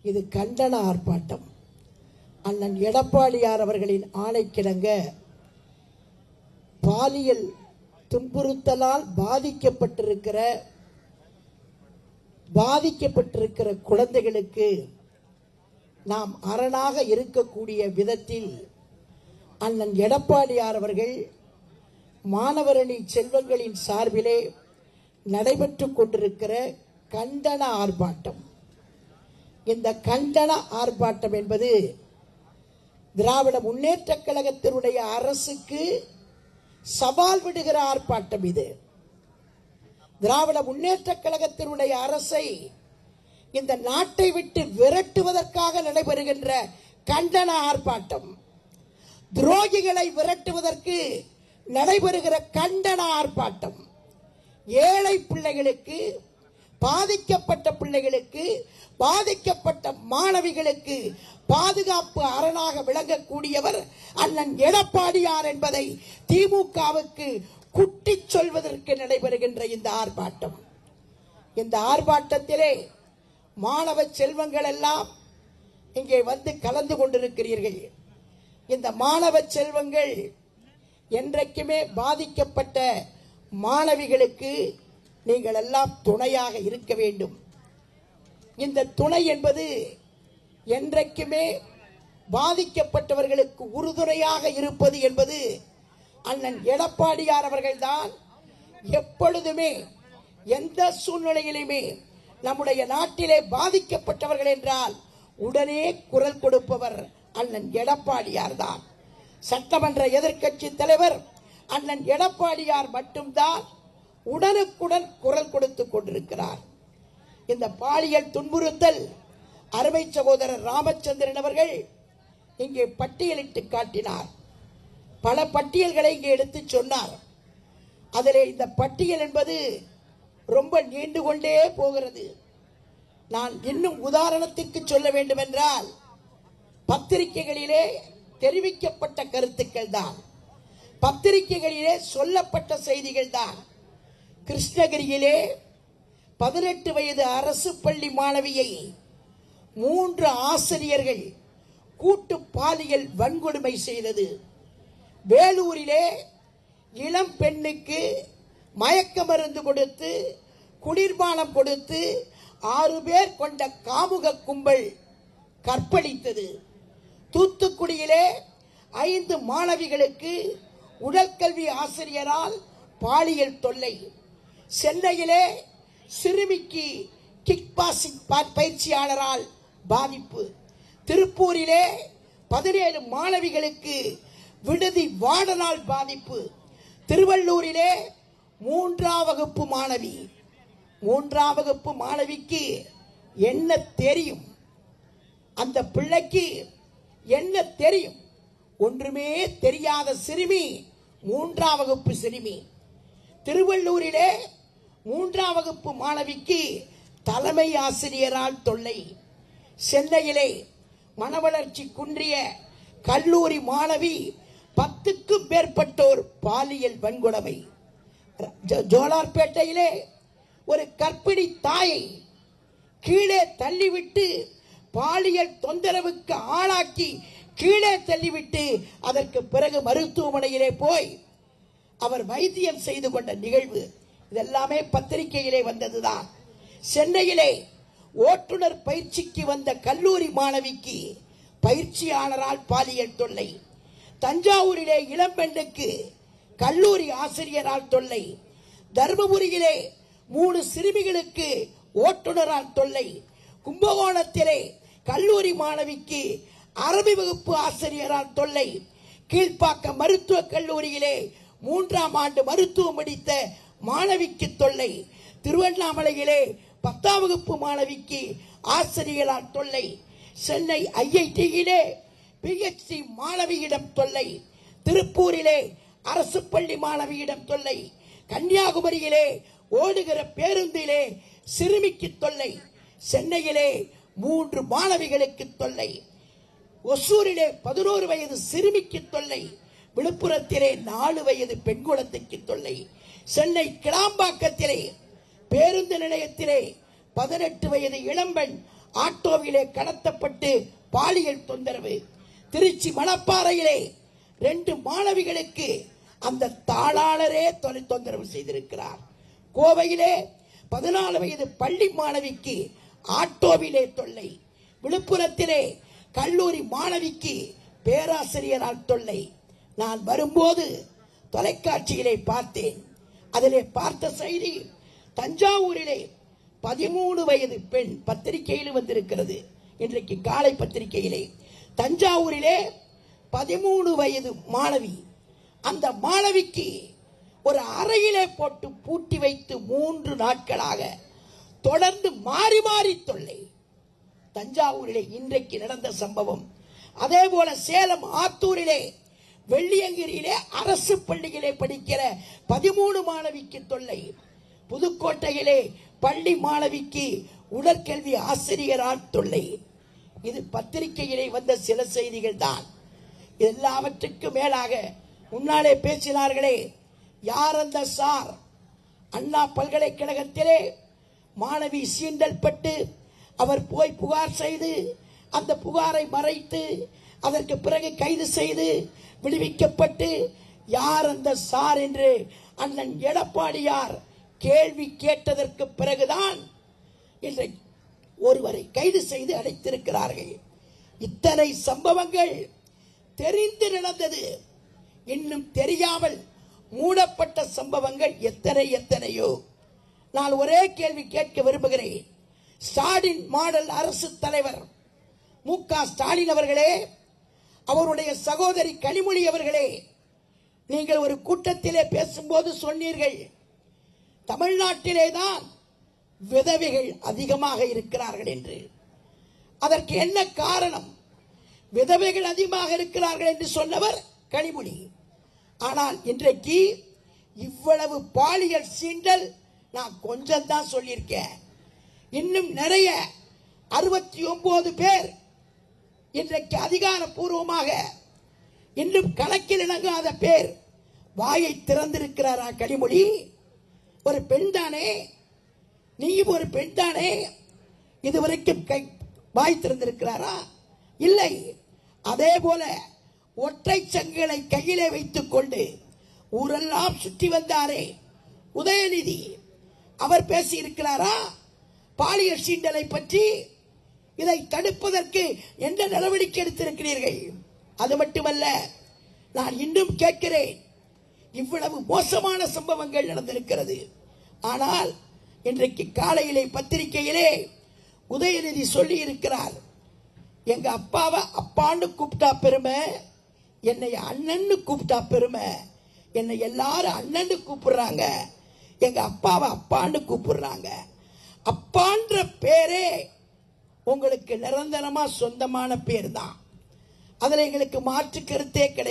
இது கண்டன ஆர்ப்பாட்டம். அண்ணன் எடப்பாடியார் அவர்களின் ஆணைக்கிணங்க பாலியல் துன்புறுத்தலால் பாதிக்கப்பட்டிருக்கிற குழந்தைகளுக்கு நாம் அரணாக இருக்கக்கூடிய விதத்தில் அண்ணன் எடப்பாடியார் அவர்கள் மாணவரணி செல்வங்களின் சார்பிலே நடைபெற்றுக் கொண்டிருக்கிற கண்டன ஆர்ப்பாட்டம். இந்த கண்டன ஆர்ப்பாட்டம் என்பது திராவிட முன்னேற்ற கழகத்தினுடைய அரசுக்கு சவால் விடுகிற ஆர்ப்பாட்டம். இது திராவிட முன்னேற்ற கழகத்தினுடைய அரசை இந்த நாட்டை விட்டு விரட்டுவதற்காக நடைபெறுகின்ற கண்டன ஆர்ப்பாட்டம். துரோகிகளை விரட்டுவதற்கு நடைபெறுகிற கண்டன ஆர்ப்பாட்டம். ஏழை பிள்ளைகளுக்கு, பாதிக்கப்பட்ட பிள்ளைகளுக்கு, பாதிக்கப்பட்ட மாணவிகளுக்கு பாதுகாப்பு அரணாக விளங்கக்கூடியவர் அண்ணன் எடப்பாடியார் என்பதை திமுகவுக்கு குட்டி சொல்வதற்கு நடைபெறுகின்ற இந்த ஆர்ப்பாட்டம். இந்த ஆர்ப்பாட்டத்திலே மாணவ செல்வங்கள் எல்லாம் இங்கே வந்து கலந்து கொண்டிருக்கிறீர்கள். இந்த மாணவ செல்வங்கள் என்றைக்குமே பாதிக்கப்பட்ட மாணவிகளுக்கு நீங்கள் எல்லாம் துணையாக இருக்க வேண்டும். இந்த துணை என்பது என்றைக்குமே பாதிக்கப்பட்டவர்களுக்கு உறுதுணையாக இருப்பது என்பது அண்ணன் எடப்பாடியார் அவர்கள்தான். எப்பொழுதுமே எந்த சூழ்நிலையிலுமே நம்முடைய நாட்டிலே பாதிக்கப்பட்டவர்கள் என்றால் உடனே குரல் கொடுப்பவர் அண்ணன் எடப்பாடியார் தான். சட்டமன்ற எதிர்க்கட்சி தலைவர் அண்ணன் எடப்பாடியார் மட்டும்தான் உடனுக்குடன் குரல் கொடுத்துக் கொண்டிருக்கிறார். இந்த பாலியல் துன்புறுத்தல் அருமை சகோதரர் ராமச்சந்திரன் அவர்கள் இங்கே பட்டியலிட்டு காட்டினார். பல பட்டியல்களை இங்கே எடுத்து சொன்னார். அதிலே இந்த பட்டியல் என்பது ரொம்ப நீண்டு கொண்டே போகிறது. நான் இன்னும் உதாரணத்திற்கு சொல்ல வேண்டும் என்றால், பத்திரிகைகளிலே தெரிவிக்கப்பட்ட கருத்துக்கள் தான், பத்திரிகைகளிலே சொல்லப்பட்ட செய்திகள் தான். கிருஷ்ணகிரியிலே 18 வயது அரசு பள்ளி மாணவியை 3 ஆசிரியர்கள் கூட்டு பாலியல் வன்கொடுமை செய்தது. வேலூரிலே இளம் பெண்ணுக்கு மயக்க மருந்து கொடுத்து, குளிர்பானம் கொடுத்து 6 பேர் கொண்ட காமுக கும்பல் கற்பழித்தது. தூத்துக்குடியிலே 5 மாணவிகளுக்கு உடற்கல்வி ஆசிரியரால் பாலியல் தொல்லை. சென்னையிலே சிறுமிக்கு கிக் பாக்ஸிங் பயிற்சியாளரால் பாதிப்பு. திருப்பூரிலே 17 மாணவிகளுக்கு விடுதி வார்டனால் பாதிப்பு. திருவள்ளூரிலே 3ஆம் வகுப்பு மாணவி, 3ஆம் வகுப்பு மாணவிக்கு என்ன தெரியும்? அந்த பிள்ளைக்கு என்ன தெரியும்? ஒன்றுமே தெரியாத சிறுமி, 3ஆம் வகுப்பு சிறுமி. திருவள்ளூரிலே 3ஆம் வகுப்பு மாணவிக்கு தலைமை ஆசிரியரால் தொல்லை. சென்னையிலே மனவளர்ச்சி குன்றிய கல்லூரி மாணவி 10க்கும் மேற்பட்டோர் பாலியல் வன்கொடுமை. ஜோலார்பேட்டையிலே ஒரு கர்ப்பிணி தாயை கீழே தள்ளிவிட்டு பாலியல் தொந்தரவுக்கு ஆளாக்கி கீழே தள்ளிவிட்டு அதற்கு பிறகு மருத்துவமனையிலே போய் அவர் வைத்தியம் செய்து கொண்ட நிகழ்வு இதெல்லாமே பத்திரிகையிலே வந்ததுதான். சென்னையிலே ஓட்டுநர் பயிற்சிக்கு வந்த கல்லூரி மாணவிக்கு பயிற்சியாளரால் பாலியல் தொல்லை. தஞ்சாவூரிலே இளம்பெண்ணுக்கு கல்லூரி ஆசிரியரால் தொல்லை. தர்மபுரியிலே 3 சிறுமிகளுக்கு ஓட்டுநரால் தொல்லை. கும்பகோணத்திலே கல்லூரி மாணவிக்கு அரபி வகுப்பு ஆசிரியரால் தொல்லை. கீழ்ப்பாக்கம் மருத்துவக் கல்லூரியிலே 3ஆம் ஆண்டு மருத்துவம் படித்த மாணவிக்கு தொல்லை. திருவண்ணாமலையிலே 10ஆம் வகுப்பு மாணவிக்கு ஆசிரியரால் தொல்லை. சென்னை ஐஐடியிலே PhD மாணவியிடம் தொல்லை. திருப்பூரிலே அரசு பள்ளி மாணவியிடம் தொல்லை. கன்னியாகுமரியிலே ஓடுகிற பேருந்திலே சிறுமிக்கு தொல்லை. சென்னையிலே 3 மாணவிகளுக்கு தொல்லை. ஒசூரிலே 11 வயது சிறுமிக்கு தொல்லை. விழுப்புரத்திலே 4 வயது பெண் குழந்தைக்கு தொல்லை. சென்னை கிளாம்பாக்கத்திலே பேருந்து நிலையத்திலே 18 வயது இளம்பெண் ஆட்டோவிலே கடத்தப்பட்டு பாலியல் தொந்தரவு. திருச்சி மணப்பாறையிலே 2 மாணவிகளுக்கு அந்த தாளாளரே தொந்தரவு செய்திருக்கிறார். கோவையிலே 14 வயது பள்ளி மாணவிக்கு ஆட்டோவிலே தொல்லை. விழுப்புரத்திலே கல்லூரி மாணவிக்கு பேராசிரியரால் தொல்லை. நான் வரும்போது தொலைக்காட்சியிலே பார்த்தேன். அதிலே பார்த்த செய்தி, தஞ்சாவூரிலே 13 வயது பெண், பத்திரிகையில் வந்திருக்கிறது இன்றைக்கு காலை பத்திரிகையிலே, தஞ்சாவூரிலே 13 வயது மாணவி, அந்த மாணவிக்கு ஒரு அறையிலே போட்டு பூட்டி வைத்து 3 நாட்களாக தொடர்ந்து மாறி மாறி தொல்லை. தஞ்சாவூரிலே இன்றைக்கு நடந்த சம்பவம். அதே போல சேலம் ஆத்தூரிலே வெள்ளியங்கிரியிலே அரசு பள்ளியிலே படிக்கிற 13 மாணவிக்கு தொல்லை. புதுக்கோட்டையிலே பள்ளி மாணவிக்கு உடற்கல்வி ஆசிரியரால் தொல்லை. இது பத்திரிகையிலே வந்த சில செய்திகள் தான். எல்லாவற்றுக்கும் மேலாக முன்னாலே பேசினார்களே, யார் அந்த சார்? அண்ணா பல்கலைக்கழகத்திலே மாணவி சீண்டல் பட்டு அவர் போய் புகார் செய்து அந்த புகாரை மறைத்து அதற்கு பிறகு கைது செய்து விடுவிக்கப்பட்டு யார் அந்த சார் என்று அண்ணன் எடப்பாடியார் கேள்வி கேட்டதற்கு பிறகுதான் இன்றைக்கு ஒருவரை கைது செய்து அடைத்திருக்கிறார்கள். இத்தனை சம்பவங்கள் தெரிந்து நடந்தது. இன்னும் தெரியாமல் மூடப்பட்ட சம்பவங்கள் எத்தனையோ. நான் ஒரே கேள்வி கேட்க விரும்புகிறேன். ஸ்டாலின் மாடல் அரசு தலைவர் மு.க. ஸ்டாலின் அவர்களே, அவருடைய சகோதரி கனிமொழி அவர்களே, நீங்கள் ஒரு கூட்டத்திலே பேசும்போது சொன்னீர்கள், தமிழ்நாட்டிலே தான் விதவைகள் அதிகமாக இருக்கிறார்கள் என்று. அதற்கு என்ன காரணம்? விதவைகள் அதிகமாக இருக்கிறார்கள் என்று சொன்னவர் கனிமொழி. ஆனால் இன்றைக்கு இவ்வளவு பாலியல் சீண்டல் நான் கொஞ்சம் தான் சொல்லியிருக்கேன். இன்னும் நிறைய 69 பேர் இன்றைக்கு அதிகாரப்பூர்வமாக இன்னும் கணக்கில் இணங்காத பேர் வாயை திறந்திருக்கிறாரா கனிமொழி? ஒரு பெண் தானே, நீயும் ஒரு பெண் தானே, இதுவரைக்கும் வாய் திறந்திருக்கிறாரா? இல்லை. அதே போல ஒற்றை சங்குகளை கையிலே வைத்துக் கொண்டு ஊரெல்லாம் சுற்றி வந்தாரே உதயநிதி, அவர் பேசியிருக்கிறாரா பாலியல் சீண்டலை பற்றி? இதை தடுப்பதற்கு என்ன நடவடிக்கை எடுத்திருக்கிறீர்கள்? அது மட்டுமல்ல, நான் இன்னும் கேட்கிறேன், இவ்வளவு மோசமான சம்பவங்கள் நடந்திருக்கிறது. ஆனால் இன்றைக்கு காலையிலே பத்திரிகையிலே உதயநிதி சொல்லி இருக்கிறார், எங்க அப்பாவை அப்பான்னு கூப்பிட்டா பெருமை, என்னை அண்ணன்னு கூப்பிட்டா பெருமை, என்னை எல்லாரும் அண்ணன்னு கூப்பிடுறாங்க, எங்க அப்பாவை அப்பான்னு கூப்பிடுறாங்க. அப்பான்ற பேரே உங்களுக்கு நிரந்தரமா சொந்தமான பேர் தான். அதுல எங்களுக்கு மாற்று கருத்தே கிடையாது.